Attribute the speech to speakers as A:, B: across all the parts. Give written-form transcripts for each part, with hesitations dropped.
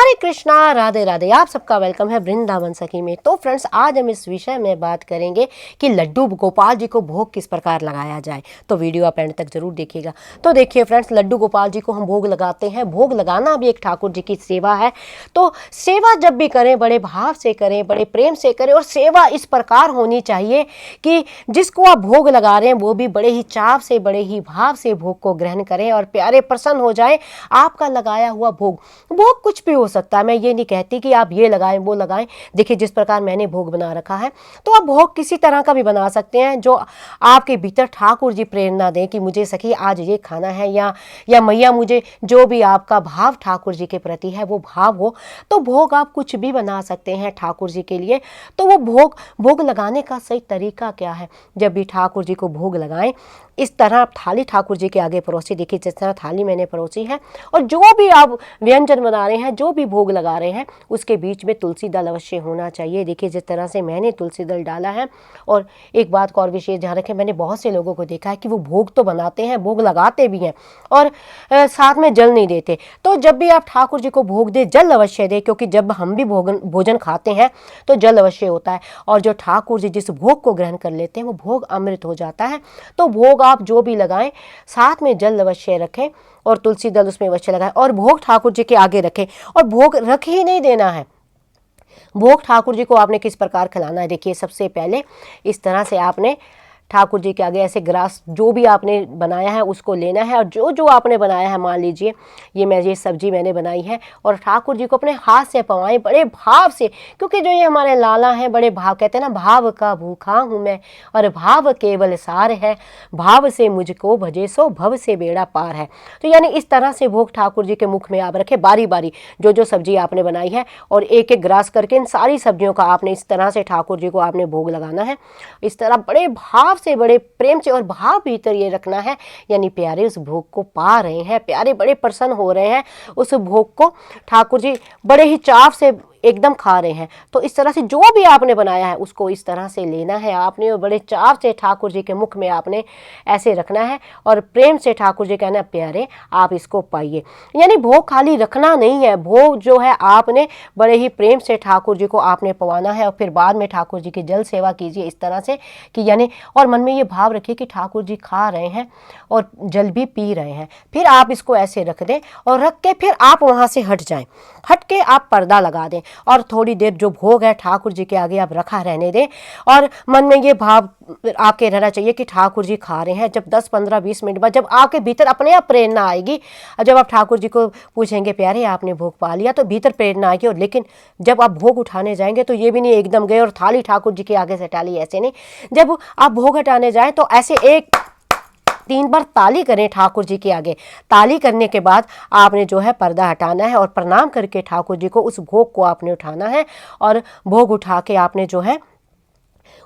A: हरे कृष्णा, राधे राधे। आप सबका वेलकम है वृंदावन सखी में। तो फ्रेंड्स, आज हम इस विषय में बात करेंगे कि लड्डू गोपाल जी को भोग किस प्रकार लगाया जाए। तो वीडियो आप एंड तक जरूर देखिएगा। तो देखिए फ्रेंड्स, लड्डू गोपाल जी को हम भोग लगाते हैं। भोग लगाना भी एक ठाकुर जी की सेवा है। तो सेवा जब भी करें, बड़े भाव से करें, बड़े प्रेम से करें। और सेवा इस प्रकार होनी चाहिए कि जिसको आप भोग लगा रहे हैं वो भी बड़े ही चाव से, बड़े ही भाव से भोग को ग्रहण करें और प्यारे प्रसन्न हो जाए आपका लगाया हुआ भोग। भोग कुछ भी हो सकता है, मैं ये नहीं कहती कि आप ये लगाएं वो लगाएं। देखिए, जिस प्रकार मैंने भोग बना रखा है, तो आप भोग किसी तरह का भी बना सकते हैं जो आपके भीतर ठाकुर जी प्रेरणा दें कि मुझे सखी आज ये खाना है, या मैया मुझे, जो भी आपका भाव ठाकुर जी के प्रति है वो भाव हो। तो भोग आप कुछ भी बना सकते हैं ठाकुर जी के लिए। तो वो भोग लगाने का सही तरीका क्या है? जब भी ठाकुर जी को भोग लगाएं, इस तरह आप थाली ठाकुर जी के आगे परोसी। देखिए, जिस तरह थाली मैंने परोसी है, और जो भी आप व्यंजन बना रहे हैं, जो भी भोग लगा रहे हैं, उसके बीच में तुलसी दल अवश्य होना चाहिए। देखिए, जिस तरह से मैंने तुलसी दल डाला है। और एक बात को और विशेष ध्यान रखें, मैंने बहुत से लोगों को देखा है कि वो भोग तो बनाते हैं, भोग लगाते भी हैं और साथ में जल नहीं देते। तो जब भी आप ठाकुर जी को भोग दे, जल अवश्य दे, क्योंकि जब हम भी भोजन खाते हैं तो जल अवश्य होता है। और जो ठाकुर जी जिस भोग को ग्रहण कर लेते हैं वो भोग अमृत हो जाता है। तो भोग आप जो भी लगाएं, साथ में जल अवश्य रखें और तुलसी दल उसमें अवश्य लगाएं और भोग ठाकुर जी के आगे रखें। और भोग रख ही नहीं देना है। भोग ठाकुर जी को आपने किस प्रकार खिलाना है? देखिए, सबसे पहले इस तरह से आपने ठाकुर जी के आगे ऐसे ग्रास जो भी आपने बनाया है उसको लेना है। और जो जो आपने बनाया है, मान लीजिए ये सब्जी मैंने बनाई है, और ठाकुर जी को अपने हाथ से पवाएं बड़े भाव से। क्योंकि जो ये हमारे लाला हैं, बड़े भाव, कहते हैं ना, भाव का भूखा हूँ मैं और भाव केवल सार है, भाव से मुझको भजे सो भव से बेड़ा पार है। तो यानी इस तरह से भोग ठाकुर जी के मुख में आप रखें, बारी बारी जो जो सब्जी आपने बनाई है, और एक एक ग्रास करके इन सारी सब्जियों का आपने इस तरह से ठाकुर जी को आपने भोग लगाना है। इस तरह बड़े भाव से, बड़े प्रेम से, और भाव भीतर ये रखना है, यानी प्यारे उस भोग को पा रहे हैं, प्यारे बड़े प्रसन्न हो रहे हैं, उस भोग को ठाकुर जी बड़े ही चाव से एकदम खा रहे हैं। तो इस तरह से जो भी आपने बनाया है उसको इस तरह से लेना है आपने, और बड़े चाव से ठाकुर जी के मुख में आपने ऐसे रखना है और प्रेम से ठाकुर जी कहना, प्यारे आप इसको पाइए। यानी भोग खाली रखना नहीं है, भोग जो है आपने बड़े ही प्रेम से ठाकुर जी को आपने पवाना है। और फिर बाद में ठाकुर जी की जल सेवा कीजिए इस तरह से कि यानी, और मन में ये भाव रखिए कि ठाकुर जी खा रहे हैं और जल भी पी रहे हैं। फिर आप इसको ऐसे रख दें, और रख के फिर आप वहाँ से हट जाएं। हट के आप पर्दा लगा दें और थोड़ी देर जो भोग है ठाकुर जी के आगे आप रखा रहने दें। और मन में ये भाव आपके रहना चाहिए कि ठाकुर जी खा रहे हैं। जब 10, 15, 20 मिनट बाद जब आपके भीतर अपने आप प्रेरणा आएगी, जब आप ठाकुर जी को पूछेंगे, प्यारे आपने भोग पा लिया, तो भीतर प्रेरणा आएगी। और लेकिन जब आप भोग उठाने जाएंगे तो ये भी नहीं एकदम गए और थाली ठाकुर जी के आगे से हटा ली, ऐसे नहीं। जब आप भोग हटाने जाएं तो ऐसे 3 बार ताली करें ठाकुर जी के आगे। ताली करने के बाद आपने जो है पर्दा हटाना है और प्रणाम करके ठाकुर जी को उस भोग को आपने उठाना है। और भोग उठा के आपने जो है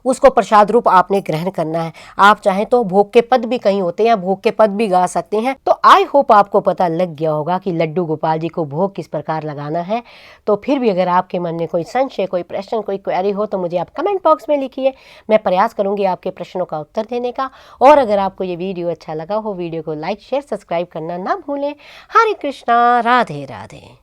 A: उसको प्रसाद रूप आपने ग्रहण करना है। आप चाहें तो भोग के पद भी कहीं होते हैं, भोग के पद भी गा सकते हैं। तो आई होप आपको पता लग गया होगा कि लड्डू गोपाल जी को भोग किस प्रकार लगाना है। तो फिर भी अगर आपके मन में कोई संशय, कोई प्रश्न, कोई क्वेरी हो तो मुझे आप कमेंट बॉक्स में लिखिए। मैं प्रयास करूंगी आपके प्रश्नों का उत्तर देने का। और अगर आपको ये वीडियो अच्छा लगा हो, वीडियो को लाइक, शेयर, सब्सक्राइब करना ना भूलें। हरे कृष्णा, राधे राधे।